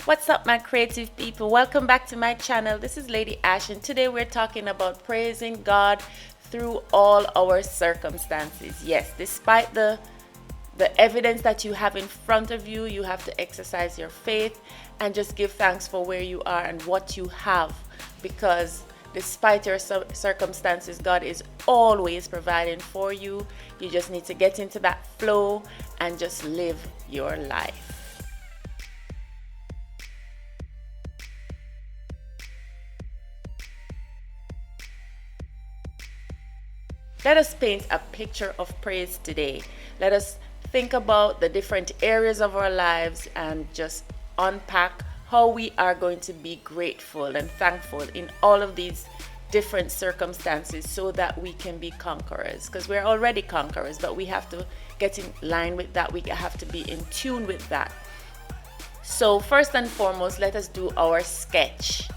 What's up, my creative people? Welcome back to my channel. This is Lady Ash, and today we're talking about praising God through all our circumstances. Yes, despite the evidence that you have in front of you, you have to exercise your faith and just give thanks for where you are and what you have, because despite your circumstances, God is always providing for you. You just need to get into that flow and just live your life. Let us paint a picture of praise today. Let us think about the different areas of our lives and just unpack how we are going to be grateful and thankful in all of these different circumstances so that we can be conquerors, because we're already conquerors, but we have to get in line with that. We have to be in tune with that. So first and foremost, let us do our sketch.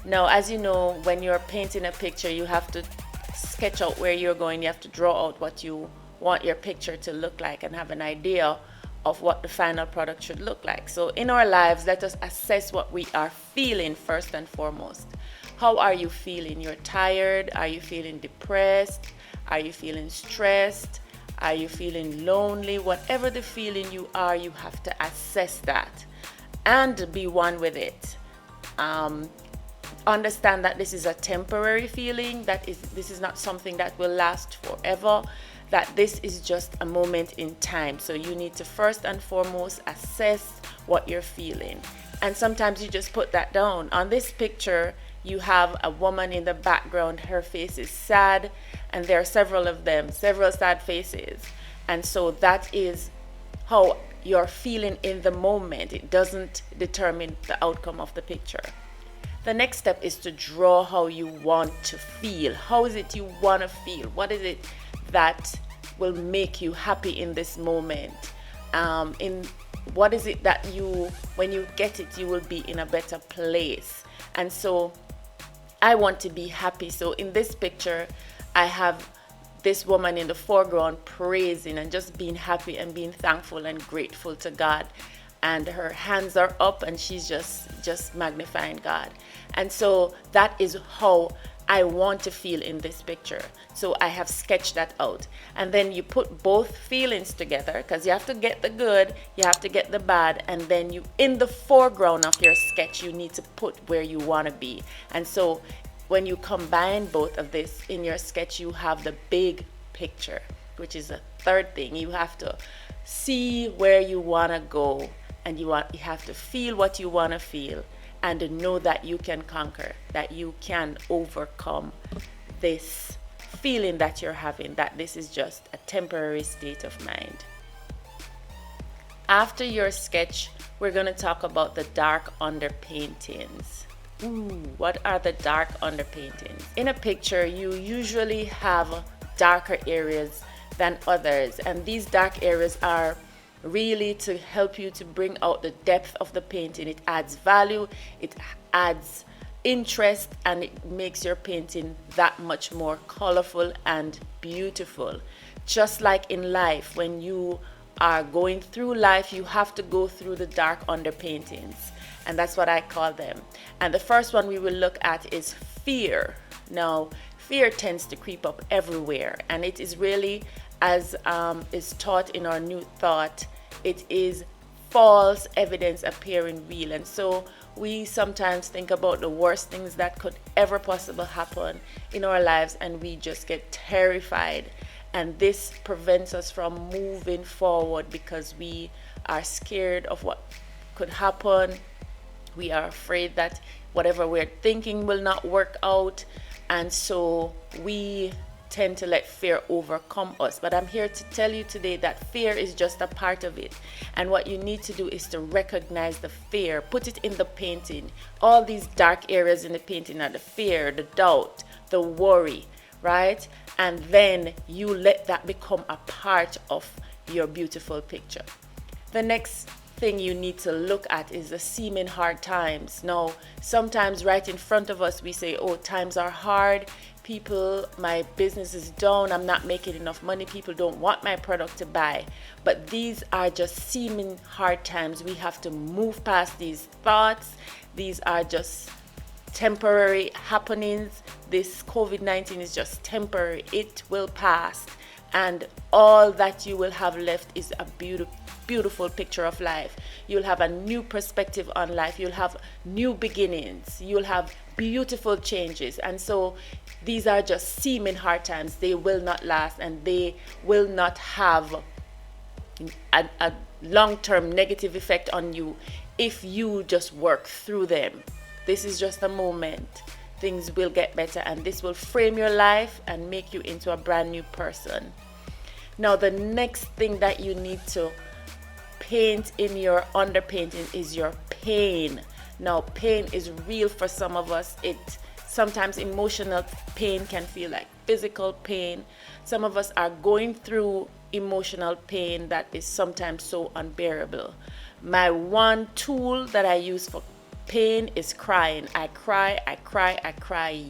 Now, as you know, when you're painting a picture, you have to sketch out where you're going. You have to draw out what you want your picture to look like and have an idea of what the final product should look like. So in our lives, let us assess what we are feeling first and foremost. How are you feeling? You're tired? Are you feeling depressed? Are you feeling stressed? Are you feeling lonely? Whatever the feeling you are, you have to assess that and be one with it. Understand that this is a temporary feeling, this is not something that will last forever, that this is just a moment in time. So you need to first and foremost assess what you're feeling, and sometimes you just put that down. On this picture, you have a woman in the background. Her face is sad, and there are several of them, several sad faces, and so that is how you're feeling in the moment. It doesn't determine the outcome of the picture. The next step is to draw how you want to feel. How is it you want to feel? What is it that will make you happy in this moment? What is it that when you get it, you will be in a better place? And so I want to be happy. So in this picture, I have this woman in the foreground praising and just being happy and being thankful and grateful to God. And her hands are up and she's just magnifying God. And so that is how I want to feel in this picture. So I have sketched that out. And then you put both feelings together, because you have to get the good, you have to get the bad, and then in the foreground of your sketch, you need to put where you want to be. And so when you combine both of this in your sketch, you have the big picture, which is a third thing. You have to see where you want to go. And you have to feel what you want to feel, and know that you can conquer, that you can overcome this feeling that you're having, that this is just a temporary state of mind. After your sketch, we're going to talk about the dark underpaintings. What are the dark underpaintings? In a picture, you usually have darker areas than others, and these dark areas are really to help you to bring out the depth of the painting. It adds value, it adds interest, and it makes your painting that much more colorful and beautiful. Just like in life, when you are going through life, you have to go through the dark underpaintings, and that's what I call them. And the first one we will look at is fear. Now, fear tends to creep up everywhere, and it is really, as is taught in our new thought, it is false evidence appearing real. And so we sometimes think about the worst things that could ever possibly happen in our lives, and we just get terrified. And this prevents us from moving forward because we are scared of what could happen. We are afraid that whatever we're thinking will not work out. And so we tend to let fear overcome us. But I'm here to tell you today that fear is just a part of it. And what you need to do is to recognize the fear, put it in the painting. All these dark areas in the painting are the fear, the doubt, the worry, right? And then you let that become a part of your beautiful picture. The next thing you need to look at is the seeming hard times. Now, sometimes right in front of us, we say, oh, times are hard. People, my business is down. I'm not making enough money. People don't want my product to buy. But these are just seeming hard times. We have to move past these thoughts. These are just temporary happenings. This COVID-19 is just temporary. It will pass. And all that you will have left is a beautiful picture of life. You'll have a new perspective on life. You'll have new beginnings. You'll have beautiful changes. And so these are just seeming hard times. They will not last, and they will not have a long-term negative effect on you if you just work through them. This is just a moment. Things will get better, and this will frame your life and make you into a brand new person. Now, the next thing that you need to paint in your underpainting is your pain. Now, pain is real for some of us. Sometimes emotional pain can feel like physical pain. Some of us are going through emotional pain that is sometimes so unbearable. My one tool that I use for pain is crying. I cry.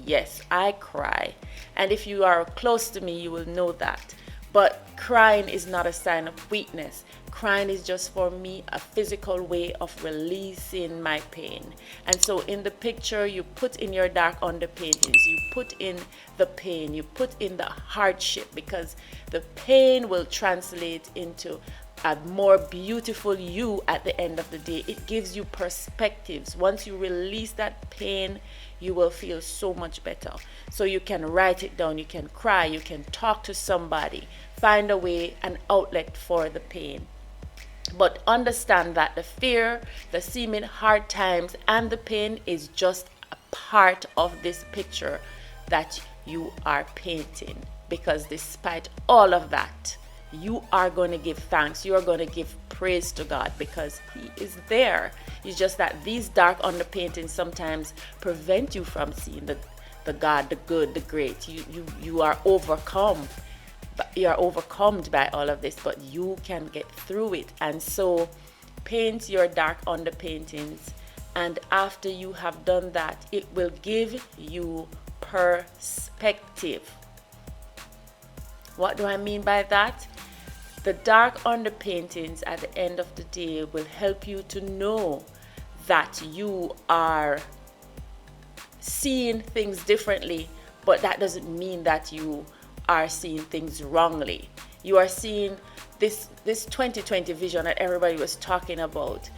Yes, I cry. And if you are close to me, you will know that. But crying is not a sign of weakness. Crying is just for me a physical way of releasing my pain. And so in the picture, you put in your dark underpaintings, you put in the pain, you put in the hardship, because the pain will translate into a more beautiful you at the end of the day. It gives you perspectives. Once you release that pain, you will feel so much better. So you can write it down, you can cry, you can talk to somebody, find a way, an outlet for the pain. But understand that the fear, the seeming hard times, and the pain is just a part of this picture that you are painting. Because despite all of that, you are going to give thanks. You are going to give praise to God because He is there. It's just that these dark underpaintings sometimes prevent you from seeing the God, the good, the great. You are overcome. You are overcome by all of this, but you can get through it. And so paint your dark underpaintings, and after you have done that, it will give you perspective. What do I mean by that? The dark underpaintings at the end of the day will help you to know that you are seeing things differently, but that doesn't mean that you are seeing things wrongly. You are seeing this 2020 vision that everybody was talking about.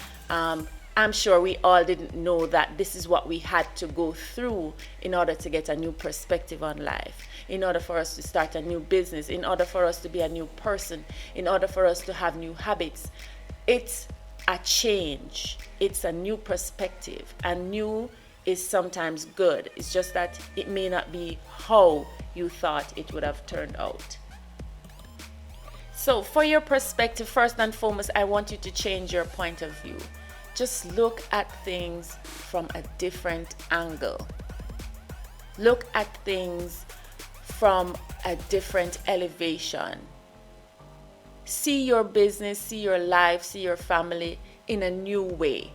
I'm sure we all didn't know that this is what we had to go through in order to get a new perspective on life, in order for us to start a new business, in order for us to be a new person, in order for us to have new habits. It's a change. It's a new perspective. And new is sometimes good. It's just that it may not be how you thought it would have turned out. So for your perspective, first and foremost, I want you to change your point of view. Just look at things from a different angle. Look at things from a different elevation. See your business, see your life, see your family in a new way.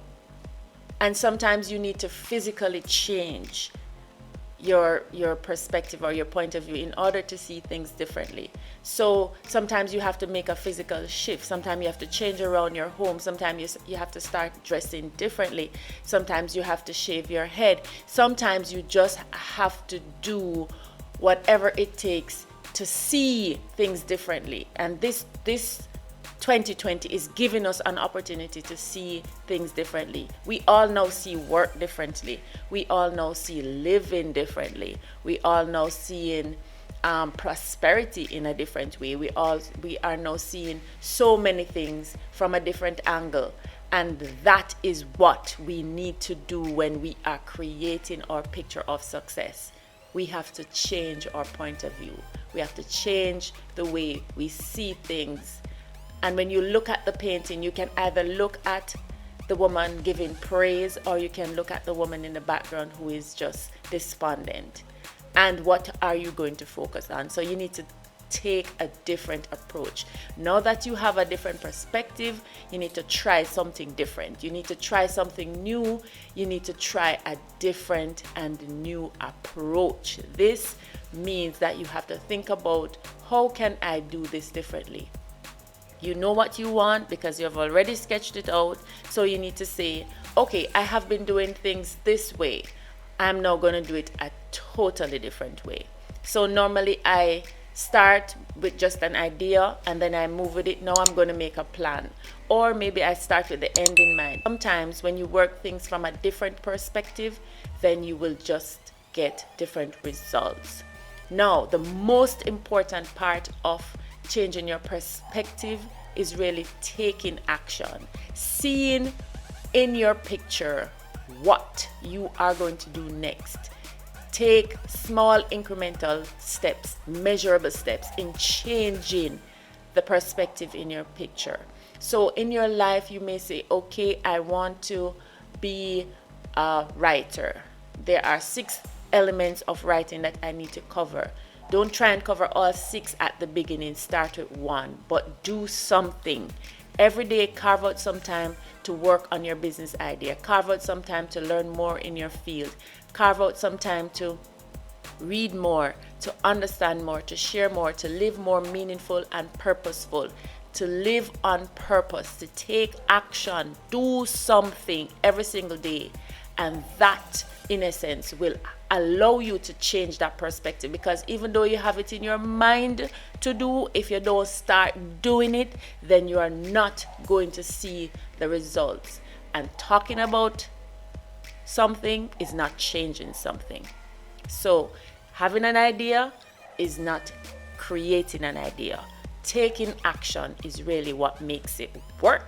And sometimes you need to physically change your perspective or your point of view in order to see things differently. So sometimes you have to make a physical shift. Sometimes you have to change around your home. Sometimes you have to start dressing differently. Sometimes you have to shave your head. Sometimes you just have to do whatever it takes to see things differently. And this 2020 is giving us an opportunity to see things differently. We all now see work differently. We all now see living differently. We all now seeing prosperity in a different way. We are now seeing so many things from a different angle. And that is what we need to do when we are creating our picture of success. We have to change our point of view. We have to change the way we see things. And when you look at the painting, you can either look at the woman giving praise, or you can look at the woman in the background who is just despondent. And what are you going to focus on? So you need to take a different approach. Now that you have a different perspective, you need to try something different. You need to try something new. You need to try a different and new approach. This means that you have to think about, how can I do this differently? You know what you want because you've already sketched it out. So you need to say, okay, I have been doing things this way. I'm now going to do it a totally different way. So normally I start with just an idea and then I move with it. Now I'm going to make a plan. Or maybe I start with the end in mind. Sometimes when you work things from a different perspective, then you will just get different results. Now, the most important part of changing your perspective is really taking action. Seeing in your picture what you are going to do next. Take small incremental steps, measurable steps in changing the perspective in your picture. So in your life, you may say, okay, I want to be a writer. There are 6 elements of writing that I need to cover. Don't try and cover all 6 at the beginning. Start with 1, but do something. Every day, carve out some time to work on your business idea. Carve out some time to learn more in your field. Carve out some time to read more, to understand more, to share more, to live more meaningful and purposeful, to live on purpose, to take action, do something every single day. And that, in essence, will allow you to change that perspective, because even though you have it in your mind to do, if you don't start doing it, then you are not going to see the results. And talking about something is not changing something. So having an idea is not creating an idea. Taking action is really what makes it work.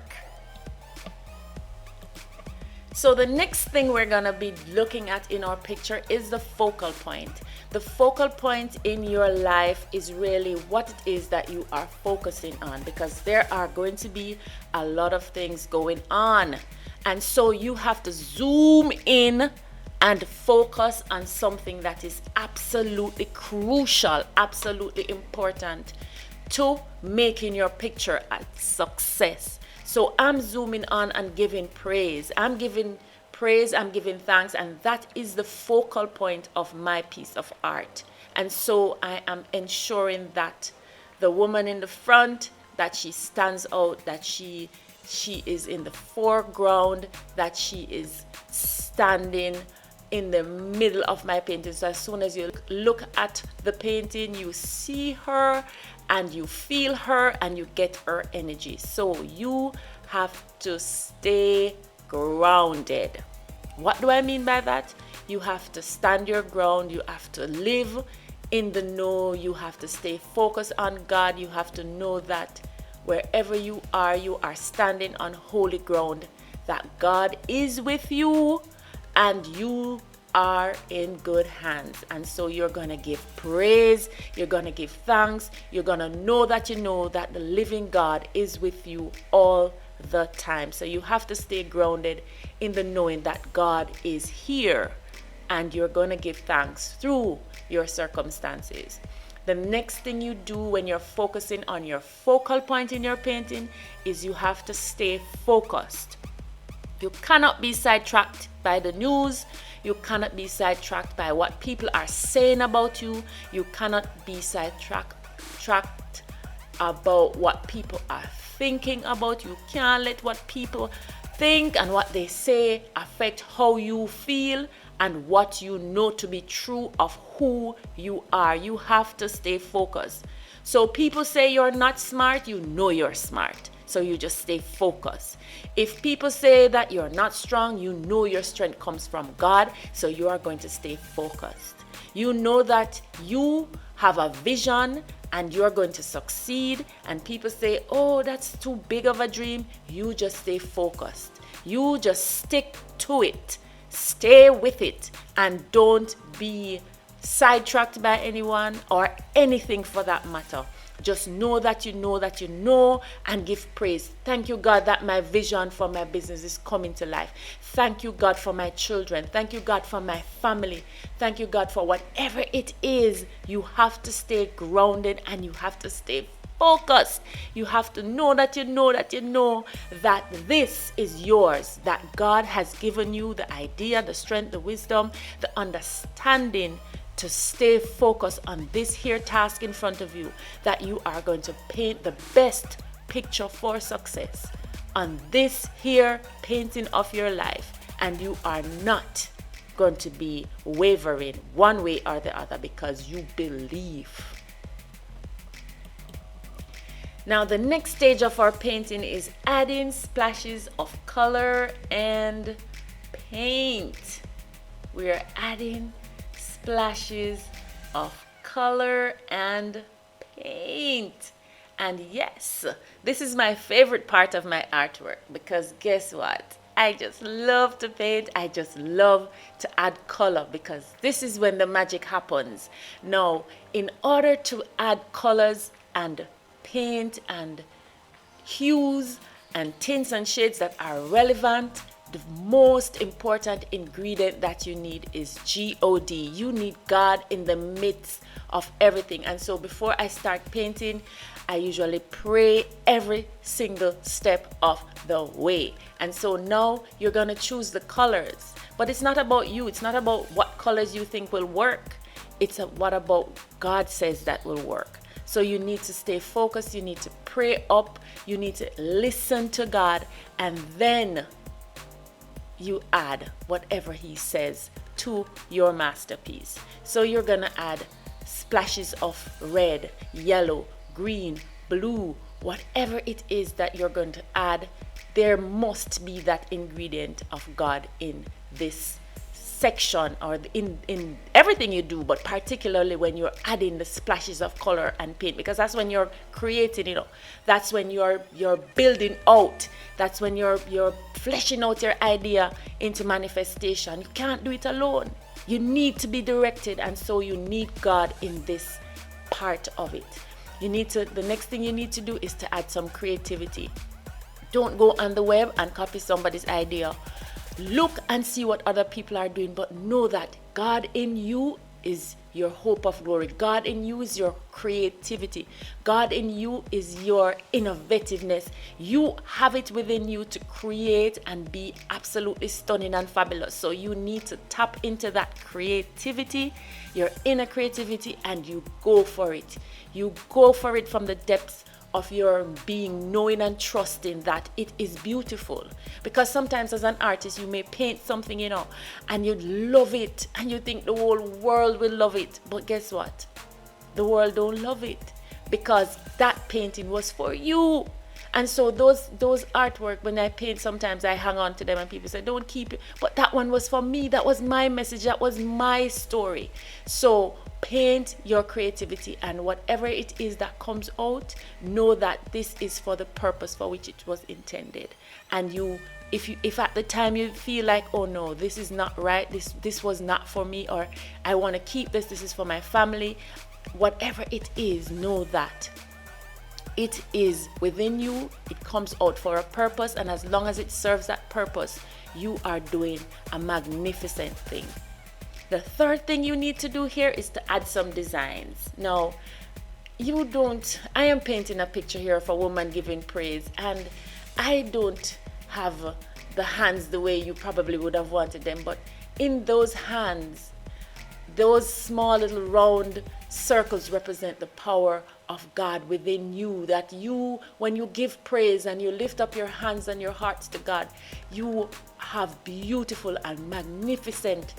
So the next thing we're going to be looking at in our picture is the focal point. The focal point in your life is really what it is that you are focusing on, because there are going to be a lot of things going on. And so you have to zoom in and focus on something that is absolutely crucial, absolutely important to making your picture a success. So I'm zooming on and giving praise. I'm giving thanks, and that is the focal point of my piece of art. And so I am ensuring that the woman in the front, that she stands out, that she is in the foreground, that she is standing in the middle of my painting. So as soon as you look at the painting, you see her and you feel her and you get her energy. So you have to stay grounded. What do I mean by that? You have to stand your ground. You have to live in the know. You have to stay focused on God. You have to know that wherever you are standing on holy ground, that God is with you and you are in good hands. And so you're going to give praise, you're going to give thanks, you're going to know that the living God is with you all the time. So you have to stay grounded in the knowing that God is here, and you're going to give thanks through your circumstances. The next thing you do when you're focusing on your focal point in your painting is you have to stay focused. You cannot be sidetracked by the news. You cannot be sidetracked by what people are saying about you. You cannot be sidetracked about what people are thinking about you. Can't let what people think and what they say affect how you feel and what you know to be true of who you are. You have to stay focused. So people say you're not smart, you know you're smart. So you just stay focused. If people say that you're not strong, you know your strength comes from God. So you are going to stay focused. You know that you have a vision and you're going to succeed. And people say, oh, that's too big of a dream. You just stay focused. You just stick to it. Stay with it and don't be sidetracked by anyone or anything for that matter. Just know that you know that you know, and give praise. Thank you, God, that my vision for my business is coming to life. Thank you, God, for my children. Thank you, God, for my family. Thank you, God, for whatever it is. You have to stay grounded and you have to stay focused. You have to know that you know that you know that this is yours, that God has given you the idea, the strength, the wisdom, the understanding to stay focused on this here task in front of you, that you are going to paint the best picture for success on this here painting of your life, and you are not going to be wavering one way or the other because you believe. Now the next stage of our painting is adding splashes of color and paint. We are adding splashes of color and paint. And yes, this is my favorite part of my artwork, because guess what? I just love to paint. I just love to add color, because this is when the magic happens. Now, in order to add colors and paint and hues and tints and shades that are relevant, the most important ingredient that you need is God. You need God in the midst of everything. And so before I start painting, I usually pray every single step of the way. And so now you're going to choose the colors. But it's not about you. It's not about what colors you think will work. It's what about God says that will work. So you need to stay focused. You need to pray up. You need to listen to God. And then you add whatever he says to your masterpiece. So you're going to add splashes of red, yellow, green, blue, whatever it is that you're going to add. There must be that ingredient of God in this section, or in everything you do, but particularly when you're adding the splashes of color and paint, because that's when you're creating, that's when you're building out, that's when you're fleshing out your idea into manifestation. You can't do it alone. You need to be directed, and so you need God in this part of it. The next thing you need to do is to add some creativity. Don't go on the web and copy somebody's idea. Look and see what other people are doing, but know that God in you is your hope of glory. God in you is your creativity. God in you is your innovativeness. You have it within you to create and be absolutely stunning and fabulous. So you need to tap into that creativity, your inner creativity, and you go for it. You go for it from the depths of your being, knowing and trusting that it is beautiful. Because sometimes as an artist, you may paint something, and you love it, and you think the whole world will love it. But guess what? The world don't love it, because that painting was for you. And so those artwork, when I paint, sometimes I hang on to them and people say, don't keep it. But that one was for me. That was my message. That was my story. So paint your creativity, and whatever it is that comes out, know that this is for the purpose for which it was intended. And if at the time you feel like, oh no, this is not right, this was not for me, or I want to keep this is for my family, whatever it is, know that it is within you. It comes out for a purpose, and as long as it serves that purpose, you are doing a magnificent thing. The third thing you need to do here is to add some designs. Now, I am painting a picture here of a woman giving praise, and I don't have the hands the way you probably would have wanted them, but in those hands, those small little round circles represent the power of God within you, that when you give praise and you lift up your hands and your hearts to God, you have beautiful and magnificent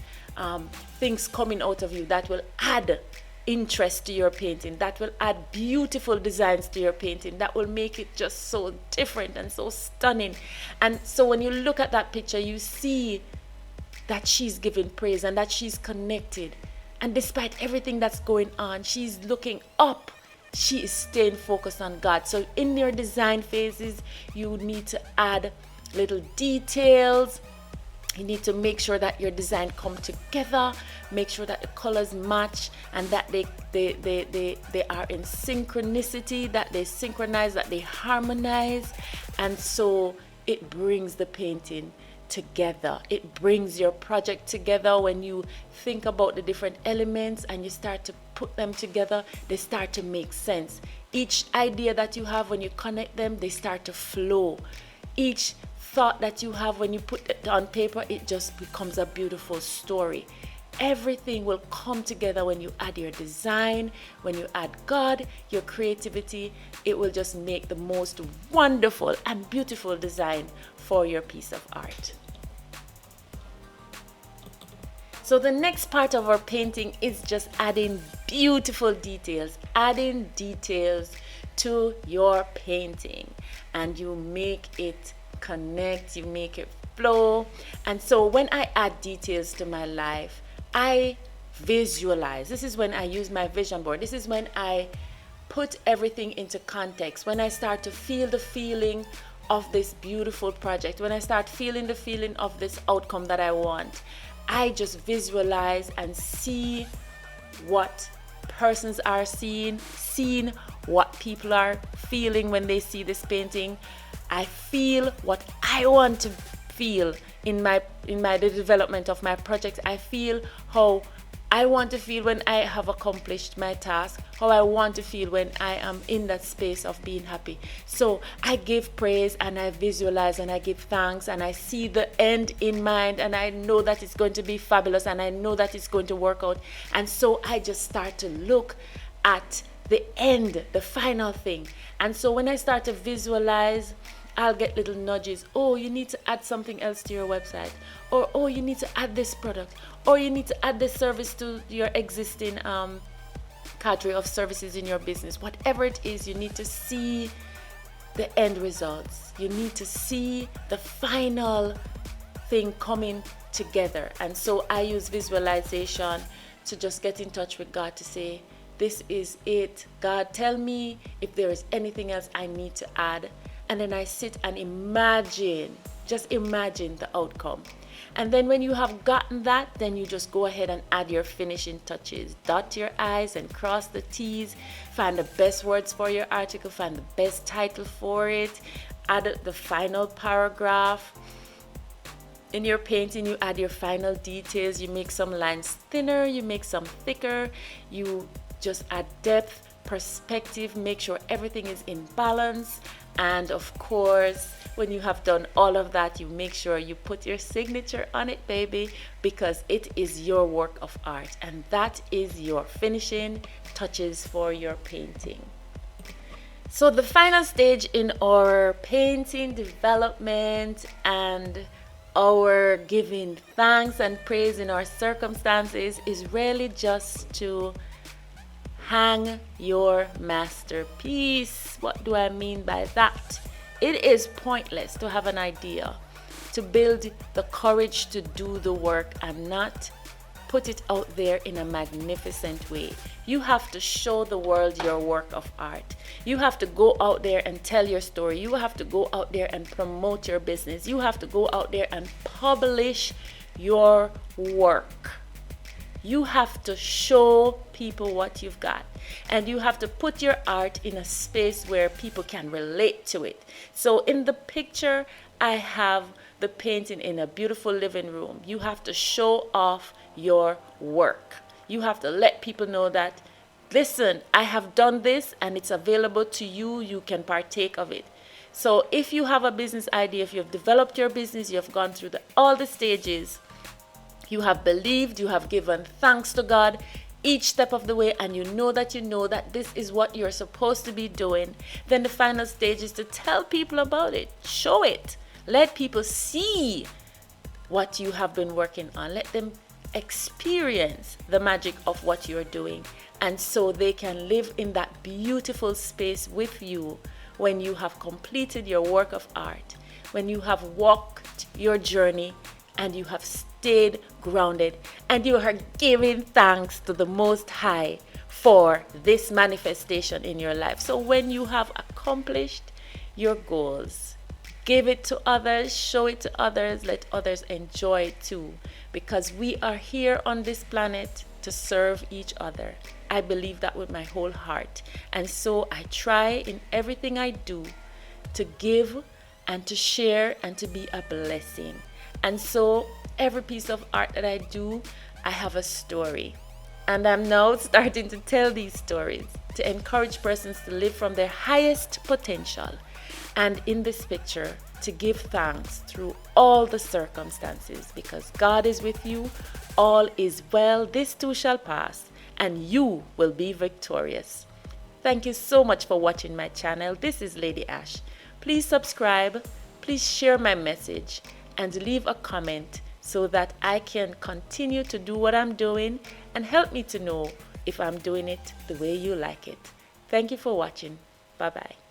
things coming out of you that will add interest to your painting, that will add beautiful designs to your painting, that will make it just so different and so stunning. And so when you look at that picture, you see that she's giving praise and that she's connected. And despite everything that's going on, she's looking up. She is staying focused on God. So in your design phases, you need to add little details, You need to make sure that your design come together, make sure that the colors match and that they are in synchronicity, that they synchronize, that they harmonize. And so it brings the painting together. It brings your project together. When you think about the different elements and you start to put them together, they start to make sense. Each idea that you have, when you connect them, they start to flow. Each thought that you have, when you put it on paper, it just becomes a beautiful story. Everything will come together when you add your design, when you add God, your creativity. It will just make the most wonderful and beautiful design for your piece of art. So the next part of our painting is just adding beautiful details, adding details to your painting, and you make it connect, you make it flow. And so when I add details to my life, I visualize. This is when I use my vision board. This is when I put everything into context, when I start to feel the feeling of this beautiful project, when I start feeling the feeling of this outcome that I want. I just visualize and see what persons are seeing what people are feeling when they see this painting. I feel what I want to feel in the development of my project. I feel how I want to feel when I have accomplished my task, how I want to feel when I am in that space of being happy. So I give praise and I visualize and I give thanks and I see the end in mind, and I know that it's going to be fabulous and I know that it's going to work out. And so I just start to look at the end, the final thing. And so when I start to visualize, I'll get little nudges. Oh, you need to add something else to your website. Or, oh, you need to add this product. Or you need to add this service to your existing cadre of services in your business. Whatever it is, you need to see the end results. You need to see the final thing coming together. And so I use visualization to just get in touch with God to say, this is it. God, tell me if there is anything else I need to add. And then I sit and imagine, just imagine the outcome. And then when you have gotten that, then you just go ahead and add your finishing touches. Dot your I's and cross the T's. Find the best words for your article. Find the best title for it. Add the final paragraph. In your painting, you add your final details. You make some lines thinner. You make some thicker. You just add depth, perspective. Make sure everything is in balance. And of course, when you have done all of that, you make sure you put your signature on it, baby, because it is your work of art, and that is your finishing touches for your painting. So the final stage in our painting development and our giving thanks and praise in our circumstances is really just to hang your masterpiece. What do I mean by that? It is pointless to have an idea, to build the courage to do the work and not put it out there in a magnificent way. You have to show the world your work of art. You have to go out there and tell your story. You have to go out there and promote your business. You have to go out there and publish your work. You have to show people what you've got, and you have to put your art in a space where people can relate to it. So in the picture, I have the painting in a beautiful living room. You have to show off your work. You have to let people know that, listen, I have done this and it's available to you. You can partake of it. So if you have a business idea, if you've developed your business, you have gone through all the stages, you have believed, you have given thanks to God each step of the way, and you know that this is what you're supposed to be doing, then the final stage is to tell people about it. Show it. Let people see what you have been working on. Let them experience the magic of what you're doing, and so they can live in that beautiful space with you when you have completed your work of art, when you have walked your journey and you have stayed grounded, and you are giving thanks to the Most High for this manifestation in your life. So when you have accomplished your goals, Give it to others, show it to others, let others enjoy it too. Because we are here on this planet to serve each other. I believe that with my whole heart. And so I try in everything I do to give and to share and to be a blessing. And so every piece of art that I do, I have a story. And I'm now starting to tell these stories to encourage persons to live from their highest potential. And in this picture, to give thanks through all the circumstances, because God is with you, all is well, this too shall pass, and you will be victorious. Thank you so much for watching my channel. This is Lady Ash. Please subscribe, please share my message, and leave a comment so that I can continue to do what I'm doing and help me to know if I'm doing it the way you like it. Thank you for watching. Bye-bye.